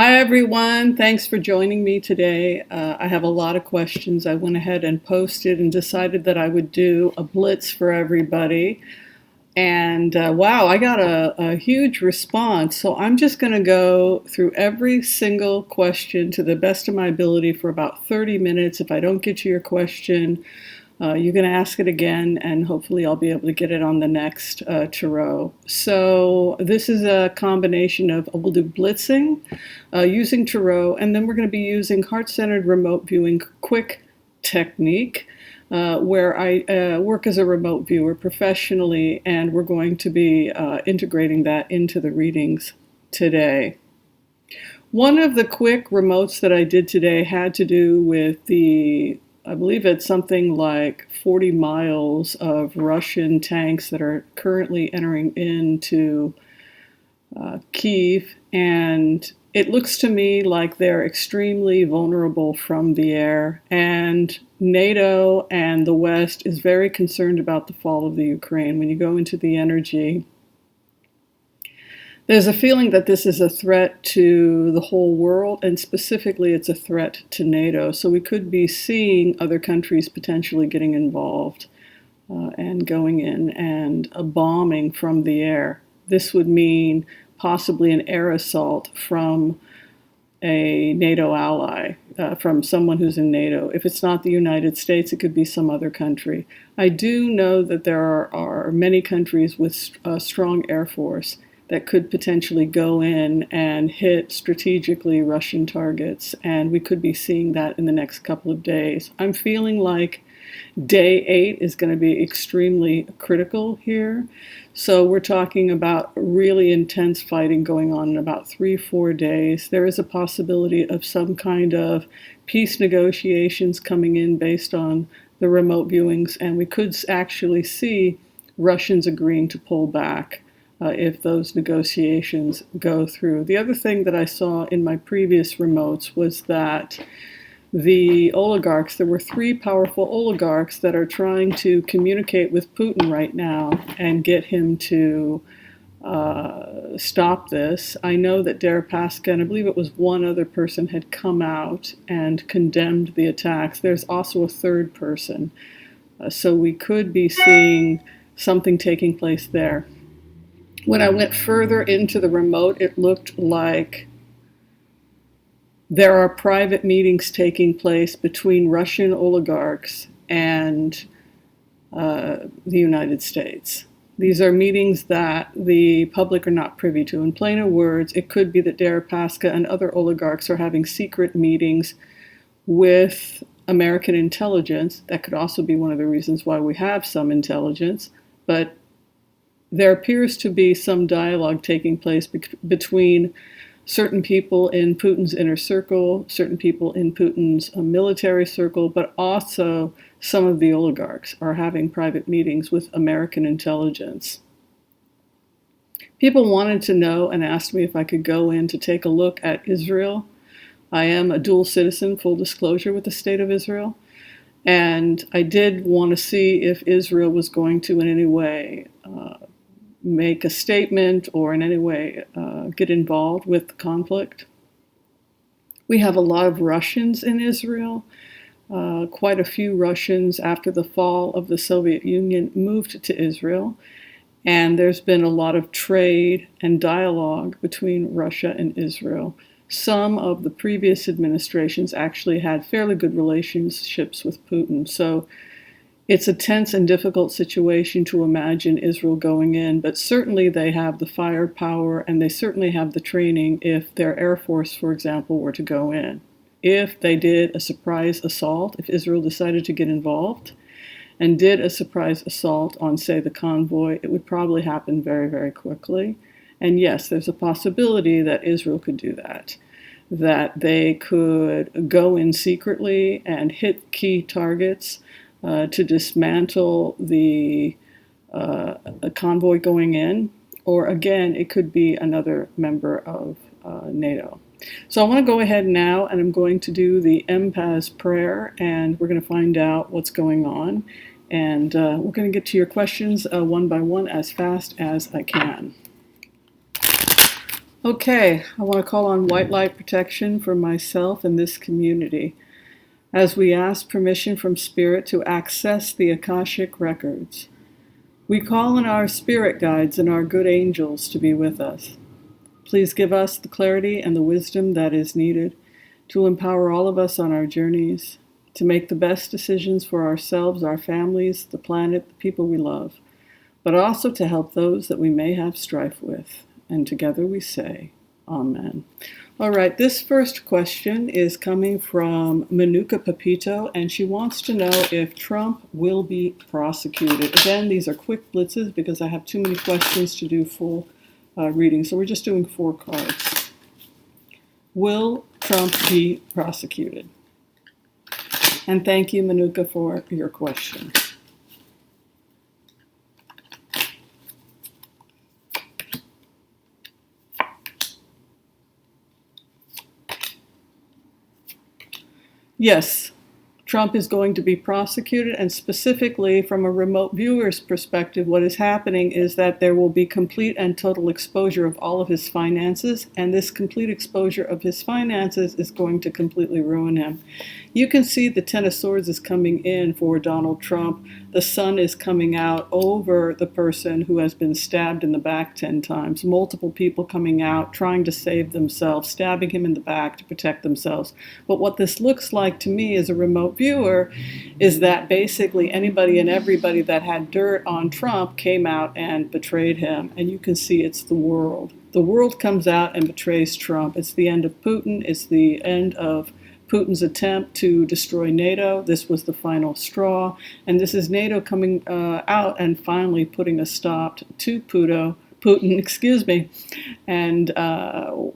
Hi, everyone. Thanks for joining me today. I have a lot of questions. I went ahead and posted and decided that I would do a blitz for everybody. And wow, I got a huge response. So I'm just going to go through every single question to the best of my ability for about 30 minutes. If I don't get to your question, you're going to ask it again, and hopefully I'll be able to get it on the next Tarot. So this is a combination of, we'll do blitzing using Tarot, and then we're going to be using heart-centered remote viewing quick technique, where I work as a remote viewer professionally, and we're going to be integrating that into the readings today. One of the quick remotes that I did today had to do with I believe it's something like 40 miles of Russian tanks that are currently entering into Kyiv, and it looks to me like they're extremely vulnerable from the air, and NATO and the West is very concerned about the fall of the Ukraine. When you go into the energy, there's a feeling that this is a threat to the whole world, and specifically it's a threat to NATO. So we could be seeing other countries potentially getting involved and going in and a bombing from the air. This would mean possibly an air assault from a NATO ally, from someone who's in NATO. If it's not the United States, it could be some other country. I do know that there are many countries with a strong air force that could potentially go in and hit strategically Russian targets, and we could be seeing that in the next couple of days. I'm feeling like day 8 is going to be extremely critical here. So we're talking about really intense fighting going on in about 3-4 days. There is a possibility of some kind of peace negotiations coming in based on the remote viewings, and we could actually see Russians agreeing to pull back if those negotiations go through. The other thing that I saw in my previous remotes was that the oligarchs, there were 3 powerful oligarchs that are trying to communicate with Putin right now and get him to stop this. I know that Deripaska, and I believe it was one other person, had come out and condemned the attacks. There's also a third person. So we could be seeing something taking place there. When I went further into the remote, it looked like there are private meetings taking place between Russian oligarchs and the United States. These are meetings that the public are not privy to. In plainer words, it could be that Deripaska and other oligarchs are having secret meetings with American intelligence. That could also be one of the reasons why we have some intelligence, but there appears to be some dialogue taking place between certain people in Putin's inner circle, certain people in Putin's military circle, but also some of the oligarchs are having private meetings with American intelligence. People wanted to know and asked me if I could go in to take a look at Israel. I am a dual citizen, full disclosure, with the state of Israel. And I did want to see if Israel was going to in any way make a statement or in any way get involved with the conflict. We have a lot of Russians in Israel. Quite a few Russians after the fall of the Soviet Union moved to Israel. And there's been a lot of trade and dialogue between Russia and Israel. Some of the previous administrations actually had fairly good relationships with Putin. So it's a tense and difficult situation to imagine Israel going in, but certainly they have the firepower and they certainly have the training if their Air Force, for example, were to go in. If they did a surprise assault, if Israel decided to get involved and did a surprise assault on, say, the convoy, it would probably happen very, very quickly. And yes, there's a possibility that Israel could do that they could go in secretly and hit key targets to dismantle the convoy going in, or again, it could be another member of NATO. So I want to go ahead now and I'm going to do the MPAS prayer, and we're going to find out what's going on. And we're going to get to your questions one by one as fast as I can. Okay, I want to call on white light protection for myself and this community as we ask permission from Spirit to access the Akashic records. We call on our spirit guides and our good angels to be with us. Please give us the clarity and the wisdom that is needed to empower all of us on our journeys, to make the best decisions for ourselves, our families, the planet, the people we love, but also to help those that we may have strife with. And together we say, Amen. All right, this first question is coming from Manuka Pepito, and she wants to know if Trump will be prosecuted. Again, these are quick blitzes because I have too many questions to do full reading, so we're just doing 4 cards. Will Trump be prosecuted? And thank you, Manuka, for your question. Yes, Trump is going to be prosecuted, and specifically from a remote viewer's perspective, what is happening is that there will be complete and total exposure of all of his finances, and this complete exposure of his finances is going to completely ruin him. You can see the Ten of Swords is coming in for Donald Trump. The sun is coming out over the person who has been stabbed in the back 10 times. Multiple people coming out, trying to save themselves, stabbing him in the back to protect themselves. But what this looks like to me as a remote viewer is that basically anybody and everybody that had dirt on Trump came out and betrayed him. And you can see it's the world. The world comes out and betrays Trump. It's the end of Putin. It's the end of Putin's attempt to destroy NATO. This was the final straw. And this is NATO coming out and finally putting a stop to Putin, and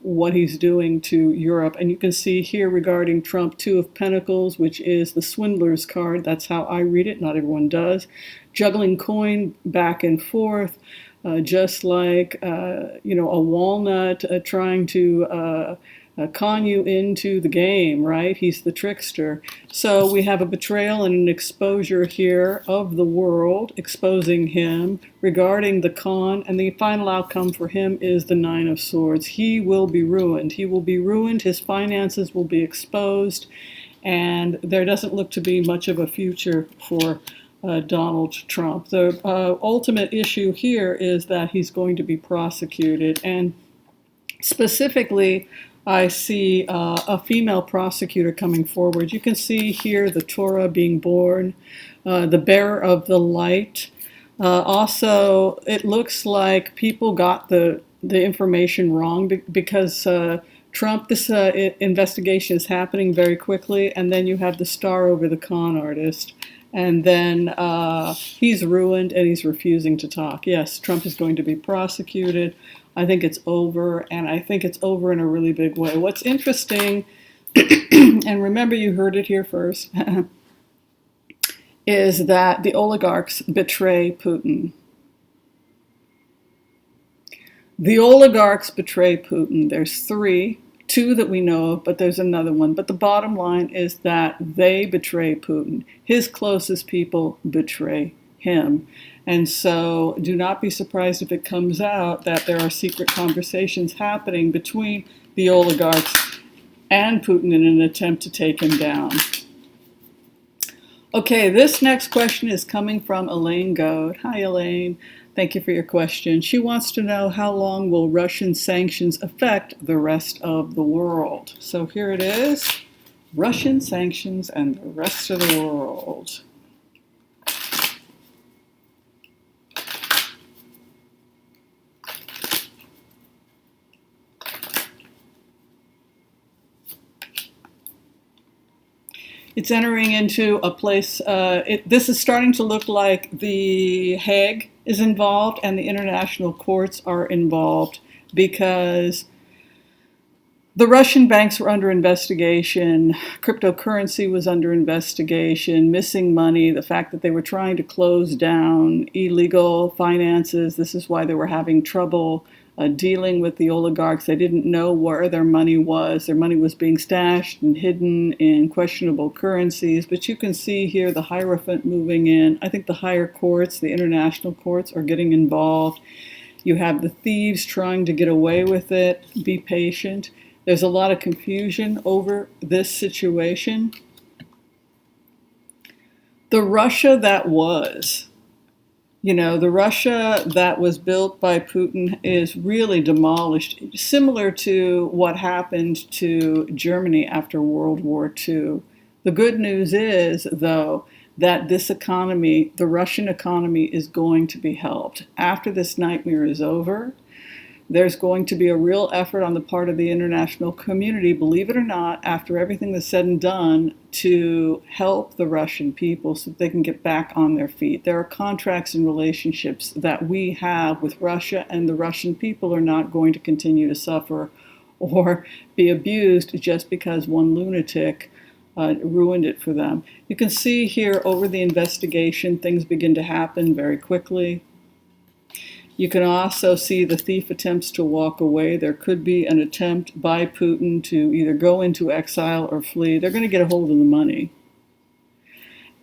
what he's doing to Europe. And you can see here regarding Trump, 2 of Pentacles, which is the swindler's card. That's how I read it. Not everyone does. Juggling coin back and forth, just like, a walnut trying to con you into the game, right? He's the trickster. So we have a betrayal and an exposure here of the world, exposing him regarding the con, and the final outcome for him is the 9 of Swords. He will be ruined. He will be ruined. His finances will be exposed, and there doesn't look to be much of a future for Donald Trump. The ultimate issue here is that he's going to be prosecuted, and specifically, I see a female prosecutor coming forward. You can see here the Torah being born, the bearer of the light. Also, it looks like people got the information wrong because Trump, this investigation is happening very quickly, and then you have the star over the con artist. And then he's ruined and he's refusing to talk. Yes, Trump is going to be prosecuted. I think it's over, and I think it's over in a really big way. What's interesting, and remember you heard it here first, is that the oligarchs betray Putin. The oligarchs betray Putin. There's 3, 2 that we know of, but there's another one. But the bottom line is that they betray Putin. His closest people betray him. And so do not be surprised if it comes out that there are secret conversations happening between the oligarchs and Putin in an attempt to take him down. Okay, this next question is coming from Elaine Goad. Hi, Elaine. Thank you for your question. She wants to know, how long will Russian sanctions affect the rest of the world? So here it is, Russian sanctions and the rest of the world. It's entering into a place, this is starting to look like the Hague is involved and the international courts are involved, because the Russian banks were under investigation, cryptocurrency was under investigation, missing money, the fact that they were trying to close down illegal finances. This is why they were having trouble dealing with the oligarchs. They didn't know where their money was. Their money was being stashed and hidden in questionable currencies. But you can see here the Hierophant moving in. I think the higher courts, the international courts, are getting involved. You have the thieves trying to get away with it. Be patient. There's a lot of confusion over this situation. The Russia that was, the Russia that was built by Putin is really demolished, similar to what happened to Germany after World War II. The good news is, though, that this economy, the Russian economy, is going to be helped. After this nightmare is over, there's going to be a real effort on the part of the international community, believe it or not, after everything that's said and done, to help the Russian people so that they can get back on their feet. There are contracts and relationships that we have with Russia, and the Russian people are not going to continue to suffer or be abused just because one lunatic ruined it for them. You can see here over the investigation, things begin to happen very quickly. You can also see the thief attempts to walk away. There could be an attempt by Putin to either go into exile or flee. They're going to get a hold of the money.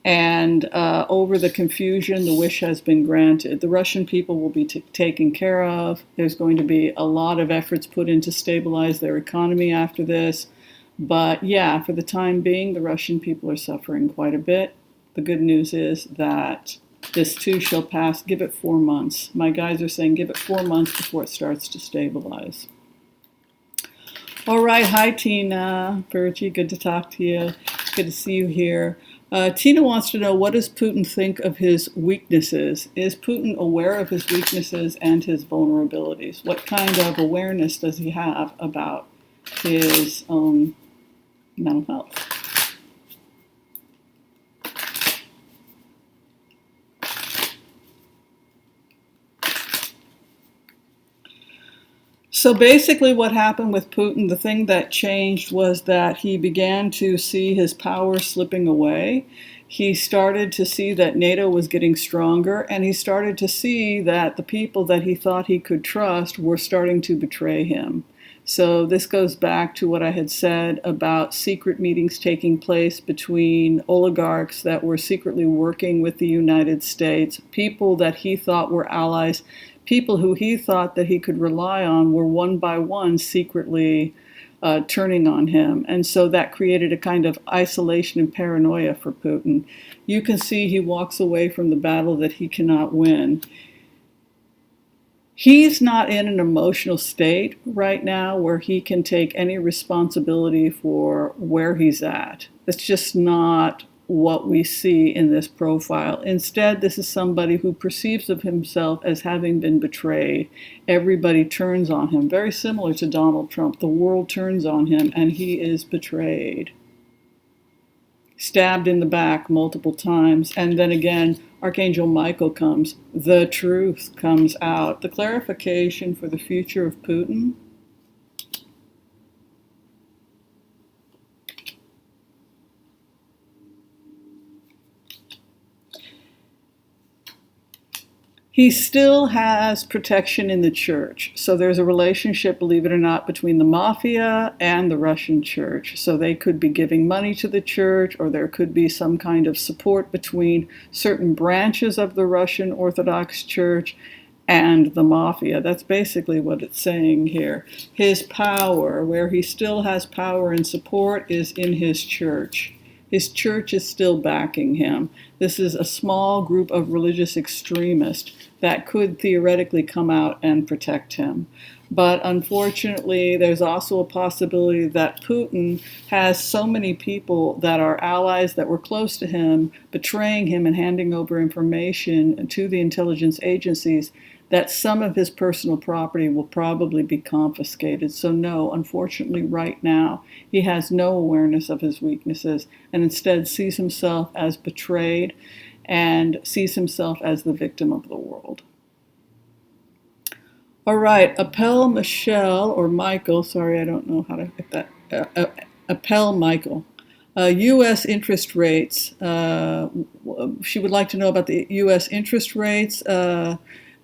And over the confusion, the wish has been granted. The Russian people will be taken care of. There's going to be a lot of efforts put in to stabilize their economy after this. But yeah, for the time being, the Russian people are suffering quite a bit. The good news is that this too shall pass. Give it 4 months. My guys are saying give it 4 months before it starts to stabilize. All right. Hi, Tina. Virgie, good to talk to you. Good to see you here. Tina wants to know, what does Putin think of his weaknesses? Is Putin aware of his weaknesses and his vulnerabilities? What kind of awareness does he have about his own mental health? So basically what happened with Putin, the thing that changed was that he began to see his power slipping away. He started to see that NATO was getting stronger, and he started to see that the people that he thought he could trust were starting to betray him. So this goes back to what I had said about secret meetings taking place between oligarchs that were secretly working with the United States, people that he thought were allies. People who he thought that he could rely on were one by one secretly turning on him. And so that created a kind of isolation and paranoia for Putin. You can see he walks away from the battle that he cannot win. He's not in an emotional state right now where he can take any responsibility for where he's at. That's just not what we see in this profile. Instead, this is somebody who perceives of himself as having been betrayed. Everybody turns on him, very similar to Donald Trump. The world turns on him, and he is betrayed. Stabbed in the back multiple times, and then again, Archangel Michael comes. The truth comes out. The clarification for the future of Putin. He still has protection in the church. So there's a relationship, believe it or not, between the mafia and the Russian church. So they could be giving money to the church, or there could be some kind of support between certain branches of the Russian Orthodox Church and the mafia. That's basically what it's saying here. His power, where he still has power and support, is in his church. His church is still backing him. This is a small group of religious extremists that could theoretically come out and protect him. But unfortunately, there's also a possibility that Putin has so many people that are allies that were close to him, betraying him and handing over information to the intelligence agencies, that some of his personal property will probably be confiscated. So no, unfortunately, right now, he has no awareness of his weaknesses and instead sees himself as betrayed and sees himself as the victim of the world. All right, Appel Michelle, or Michael, sorry, I don't know how to get that, Appel Michael. U.S. interest rates. She would like to know about the U.S. interest rates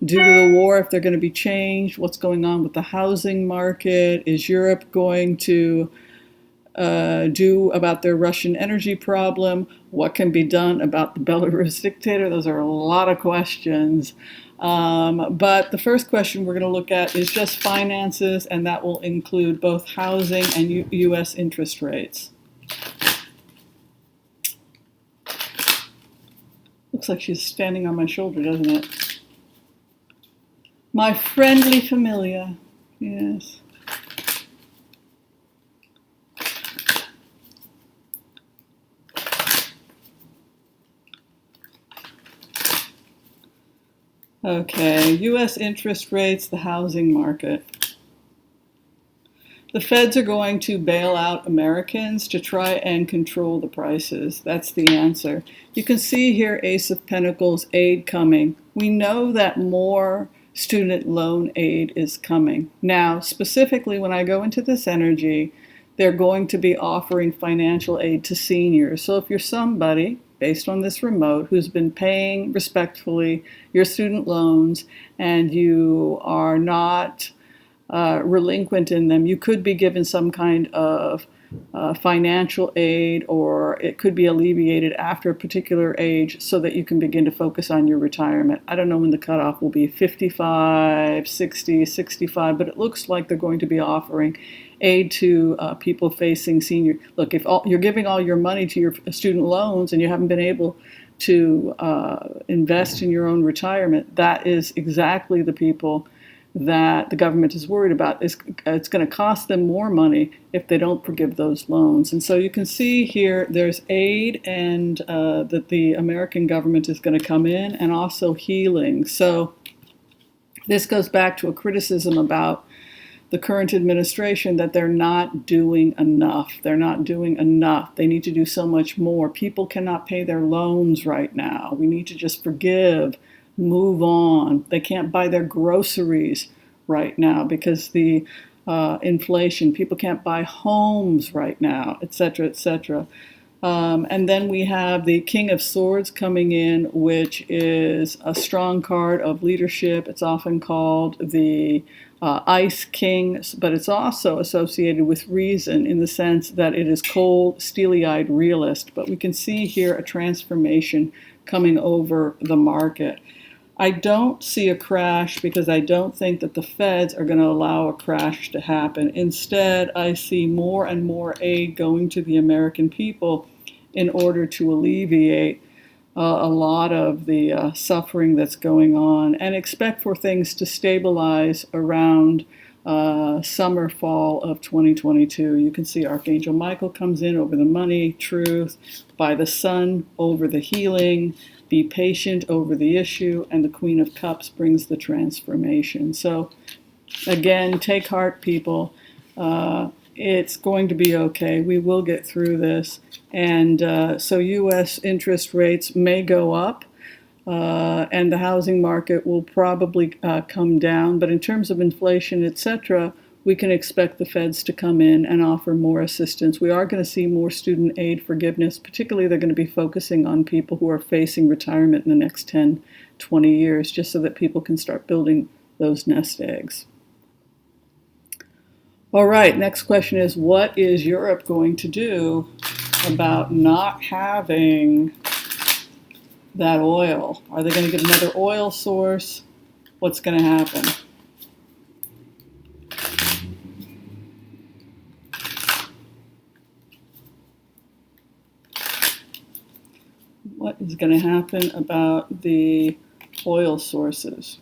due to the war, if they're going to be changed, what's going on with the housing market. Is Europe going to do about their Russian energy problem? What can be done about the Belarus dictator? Those are a lot of questions. But the first question we're going to look at is just finances, and that will include both housing and U.S. interest rates. Looks like she's standing on my shoulder, doesn't it? My friendly familia. Yes. Okay, U.S. interest rates, the housing market. The feds are going to bail out Americans to try and control the prices. That's the answer. You can see here Ace of Pentacles, aid coming. We know that more student loan aid is coming. Now, specifically when I go into this energy, they're going to be offering financial aid to seniors. So if you're somebody, based on this remote, who's been paying respectfully your student loans and you are not relinquent in them, you could be given some kind of financial aid, or it could be alleviated after a particular age so that you can begin to focus on your retirement. I don't know when the cutoff will be, 55, 60, 65, but it looks like they're going to be offering aid to people facing senior. Look, if you're giving all your money to your student loans and you haven't been able to invest in your own retirement, that is exactly the people that the government is worried about. It's going to cost them more money if they don't forgive those loans. And so you can see here there's aid, and that the American government is going to come in, and also healing. So this goes back to a criticism about the current administration, that they're not doing enough. They're not doing enough. They need to do so much more. People cannot pay their loans right now. We need to just forgive, move on. They can't buy their groceries right now because the inflation. People can't buy homes right now, etc., etc. And then we have the King of Swords coming in, which is a strong card of leadership. It's often called the Ice King, but it's also associated with reason in the sense that it is cold, steely-eyed realist. But we can see here a transformation coming over the market. I don't see a crash because I don't think that the feds are going to allow a crash to happen. Instead, I see more and more aid going to the American people in order to alleviate a lot of the suffering that's going on, and expect for things to stabilize around summer, fall of 2022. You can see Archangel Michael comes in over the money, truth, by the sun over the healing, be patient over the issue, and the Queen of Cups brings the transformation. So again, take heart, people. It's going to be okay. We will get through this. And so U.S. interest rates may go up, and the housing market will probably come down. But in terms of inflation, etc., we can expect the feds to come in and offer more assistance. We are going to see more student aid forgiveness. Particularly, they're going to be focusing on people who are facing retirement in the next 10, 20 years, just so that people can start building those nest eggs. All right, next question is, what is Europe going to do about not having that oil? Are they going to get another oil source? What's going to happen? What is going to happen about the oil sources?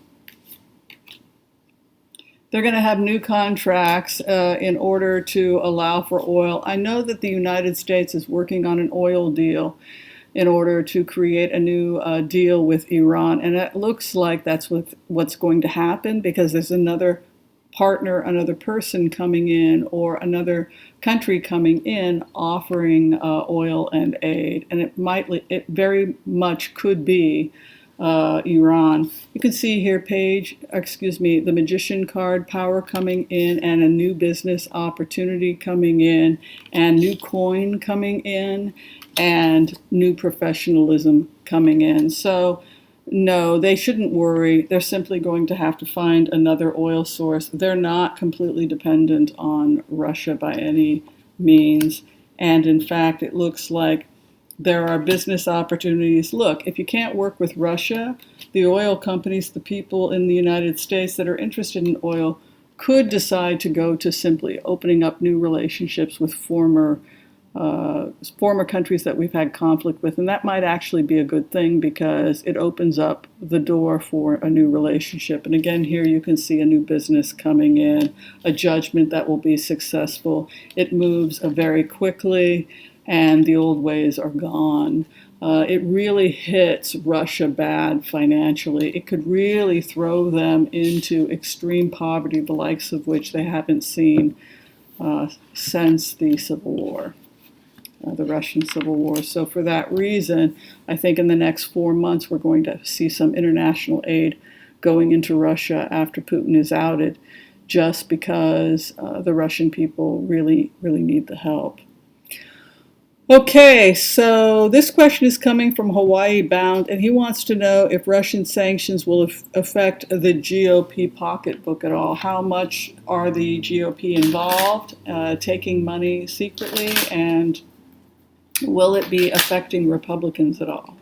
They're going to have new contracts in order to allow for oil. I know that the United States is working on an oil deal in order to create a new deal with Iran. And it looks like that's what's going to happen, because there's another partner, another person coming in, or another country coming in offering oil and aid. And it very much could be Iran. You can see here the Magician card, power coming in, and a new business opportunity coming in, and new coin coming in, and new professionalism coming in. So no, they shouldn't worry. They're simply going to have to find another oil source. They're not completely dependent on Russia by any means. And in fact, it looks like there are business opportunities. Look, if you can't work with Russia, the oil companies, the people in the United States that are interested in oil could decide to go to simply opening up new relationships with former countries that we've had conflict with. And that might actually be a good thing because it opens up the door for a new relationship. And again, here you can see a new business coming in, a judgment that will be successful. It moves very quickly, and the old ways are gone. It really hits Russia bad financially. It could really throw them into extreme poverty, the likes of which they haven't seen since the Civil War. The Russian Civil War. So for that reason, I think in the next 4 months, we're going to see some international aid going into Russia after Putin is outed, just because the Russian people really, really need the help. Okay, so this question is coming from Hawaii Bound, and he wants to know if Russian sanctions will affect the GOP pocketbook at all. How much are the GOP involved, taking money secretly, and will it be affecting Republicans at all?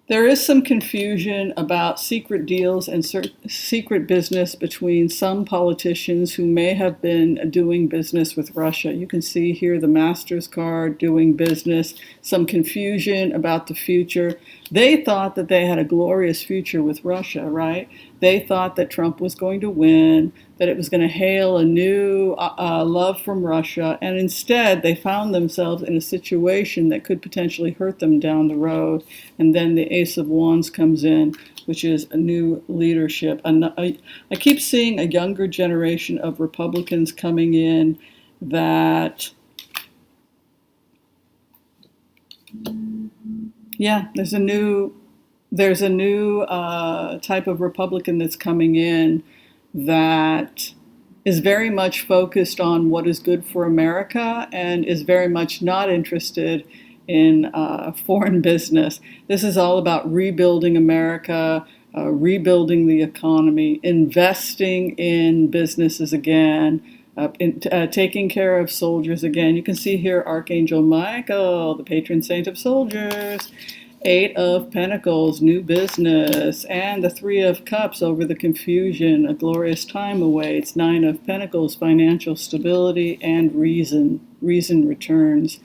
There is some confusion about secret deals and secret business between some politicians who may have been doing business with Russia. You can see here the Master's card, doing business, some confusion about the future. They thought that they had a glorious future with Russia, right? They thought that Trump was going to win, that it was going to hail a new love from Russia, and instead they found themselves in a situation that could potentially hurt them down the road. And then the Ace of Wands comes in, which is a new leadership. I keep seeing a younger generation of Republicans coming in that, yeah, there's a new type of Republican that's coming in that is very much focused on what is good for America and is very much not interested in foreign business. This is all about rebuilding America, rebuilding the economy, investing in businesses again, taking care of soldiers again. You can see here Archangel Michael, the patron saint of soldiers. 8 of Pentacles, new business, and the 3 of Cups over the confusion. A glorious time awaits. 9 of Pentacles, financial stability and reason. Reason returns.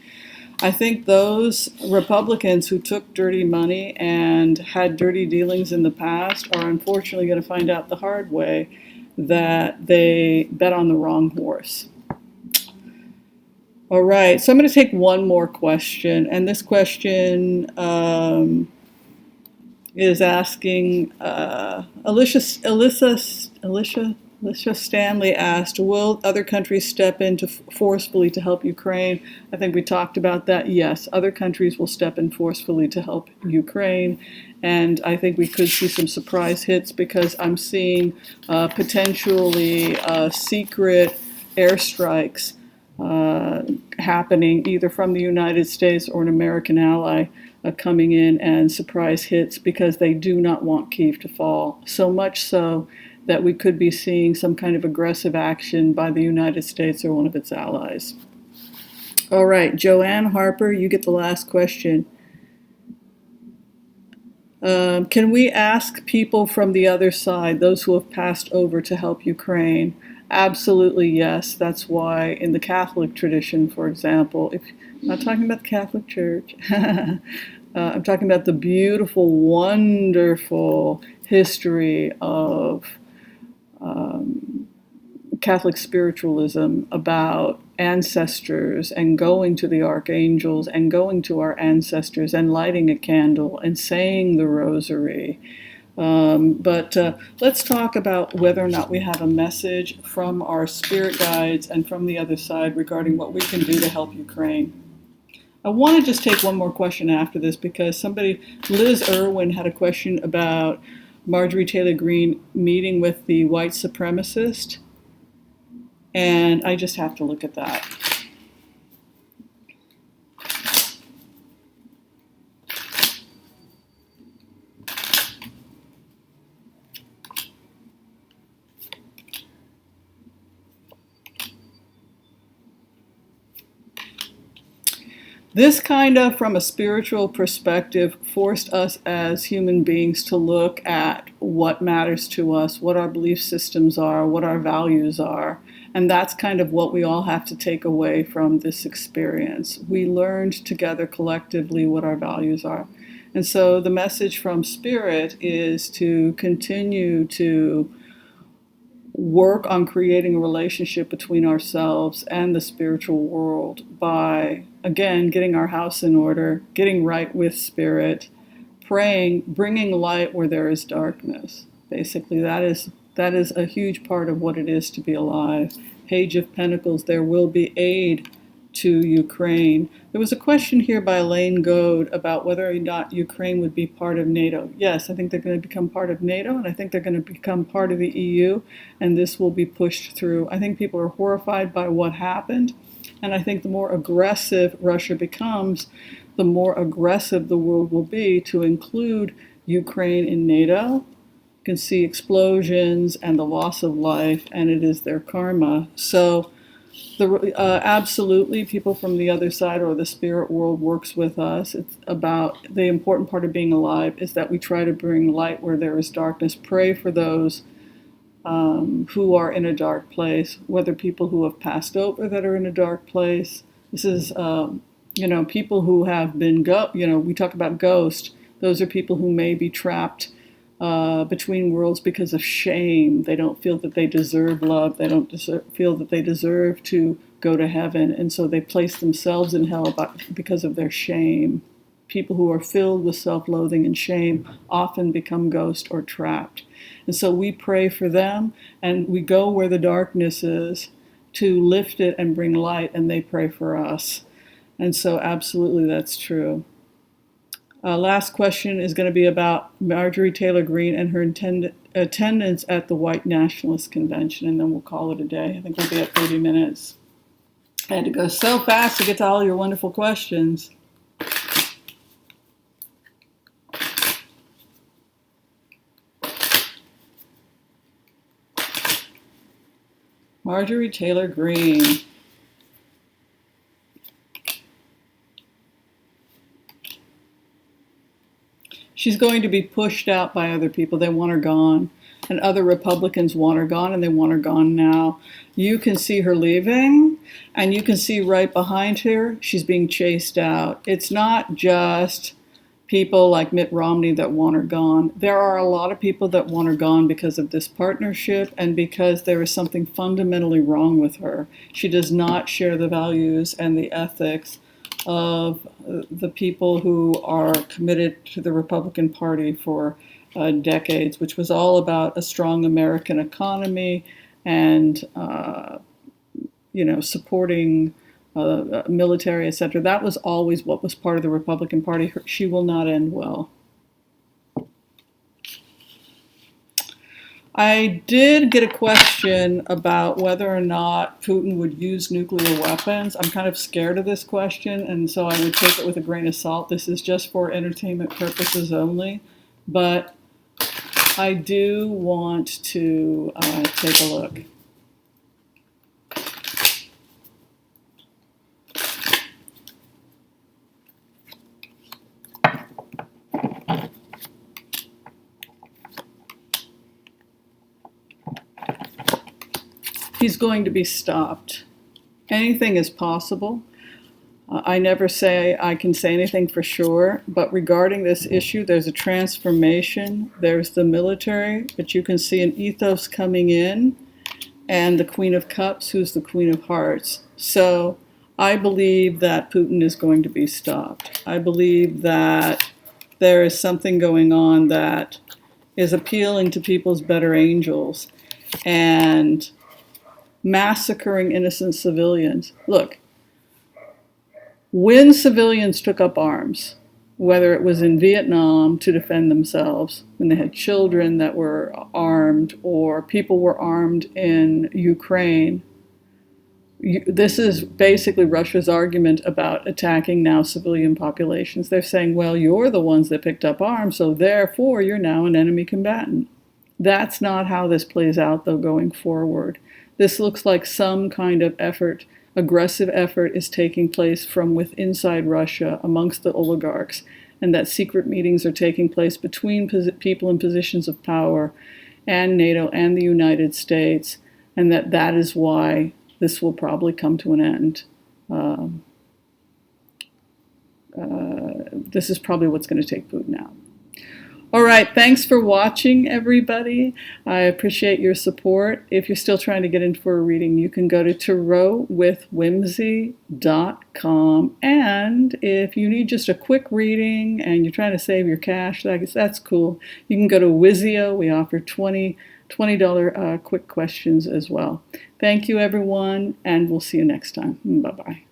I think those Republicans who took dirty money and had dirty dealings in the past are unfortunately going to find out the hard way that they bet on the wrong horse. All right, so I'm going to take one more question, and this question is asking, Alicia Stanley asked, will other countries step in forcefully to help Ukraine? I think we talked about that. Yes, other countries will step in forcefully to help Ukraine, and I think we could see some surprise hits because I'm seeing potentially secret airstrikes happening either from the United States or an American ally coming in and surprise hits because they do not want Kyiv to fall. So much so that we could be seeing some kind of aggressive action by the United States or one of its allies. All right, Joanne Harper, you get the last question. Can we ask people from the other side, those who have passed over, to help Ukraine? Absolutely, yes. That's why in the Catholic tradition, for example, I'm not talking about the Catholic Church, I'm talking about the beautiful, wonderful history of Catholic spiritualism about ancestors and going to the archangels and going to our ancestors and lighting a candle and saying the rosary. But let's talk about whether or not we have a message from our spirit guides and from the other side regarding what we can do to help Ukraine. I want to just take one more question after this because Liz Irwin had a question about Marjorie Taylor Greene meeting with the white supremacist, and I just have to look at that. This kind of, from a spiritual perspective, forced us as human beings to look at what matters to us, what our belief systems are, what our values are. And that's kind of what we all have to take away from this experience. We learned together collectively what our values are. And so the message from Spirit is to continue to work on creating a relationship between ourselves and the spiritual world by, again, getting our house in order, getting right with Spirit, praying, bringing light where there is darkness. Basically, that is a huge part of what it is to be alive. Page of Pentacles, there will be aid to Ukraine. There was a question here by Elaine Goad about whether or not Ukraine would be part of NATO. Yes, I think they're going to become part of NATO, and I think they're going to become part of the EU, and this will be pushed through. I think people are horrified by what happened, and I think the more aggressive Russia becomes, the more aggressive the world will be to include Ukraine in NATO. You can see explosions and the loss of life, and it is their karma. So absolutely, people from the other side or the spirit world works with us. It's about the important part of being alive is that we try to bring light where there is darkness. Pray for those who are in a dark place, whether people who have passed over that are in a dark place. This is, people who have been, we talk about ghosts. Those are people who may be trapped between worlds because of shame. They don't feel that they deserve love. They don't feel that they deserve to go to heaven. And so they place themselves in hell because of their shame. People who are filled with self-loathing and shame often become ghost or trapped. And so we pray for them, and we go where the darkness is to lift it and bring light, and they pray for us. And so absolutely that's true. Last question is going to be about Marjorie Taylor Greene and her attendance at the White Nationalist Convention, and then we'll call it a day. I think we'll be at 30 minutes. I had to go so fast to get to all your wonderful questions. Marjorie Taylor Greene. She's going to be pushed out by other people. They want her gone. And other Republicans want her gone, and they want her gone now. You can see her leaving, and you can see right behind her, she's being chased out. It's not just people like Mitt Romney that want her gone. There are a lot of people that want her gone because of this partnership and because there is something fundamentally wrong with her. She does not share the values and the ethics of the people who are committed to the Republican Party for decades, which was all about a strong American economy and, supporting military, etc. That was always what was part of the Republican Party. She will not end well. I did get a question about whether or not Putin would use nuclear weapons. I'm kind of scared of this question, and so I would take it with a grain of salt. This is just for entertainment purposes only, but I do want to take a look. He's going to be stopped. Anything is possible. I never say I can say anything for sure, but regarding this issue, there's a transformation. There's the military, but you can see an ethos coming in, and the Queen of Cups, who's the Queen of Hearts. So I believe that Putin is going to be stopped. I believe that there is something going on that is appealing to people's better angels and massacring innocent civilians. Look, when civilians took up arms, whether it was in Vietnam to defend themselves, when they had children that were armed, or people were armed in Ukraine, this is basically Russia's argument about attacking now civilian populations. They're saying, well, you're the ones that picked up arms, so therefore you're now an enemy combatant. That's not how this plays out, though, going forward. This looks like some kind of effort aggressive effort is taking place from inside Russia amongst the oligarchs, and that secret meetings are taking place between people in positions of power and NATO and the United States, and that is why this will probably come to an end. This is probably what's going to take Putin out. All right, thanks for watching, everybody. I appreciate your support. If you're still trying to get in for a reading, you can go to tarotwithwhimsy.com. And if you need just a quick reading and you're trying to save your cash, that's cool. You can go to Wizio. We offer $20 quick questions as well. Thank you, everyone, and we'll see you next time. Bye-bye.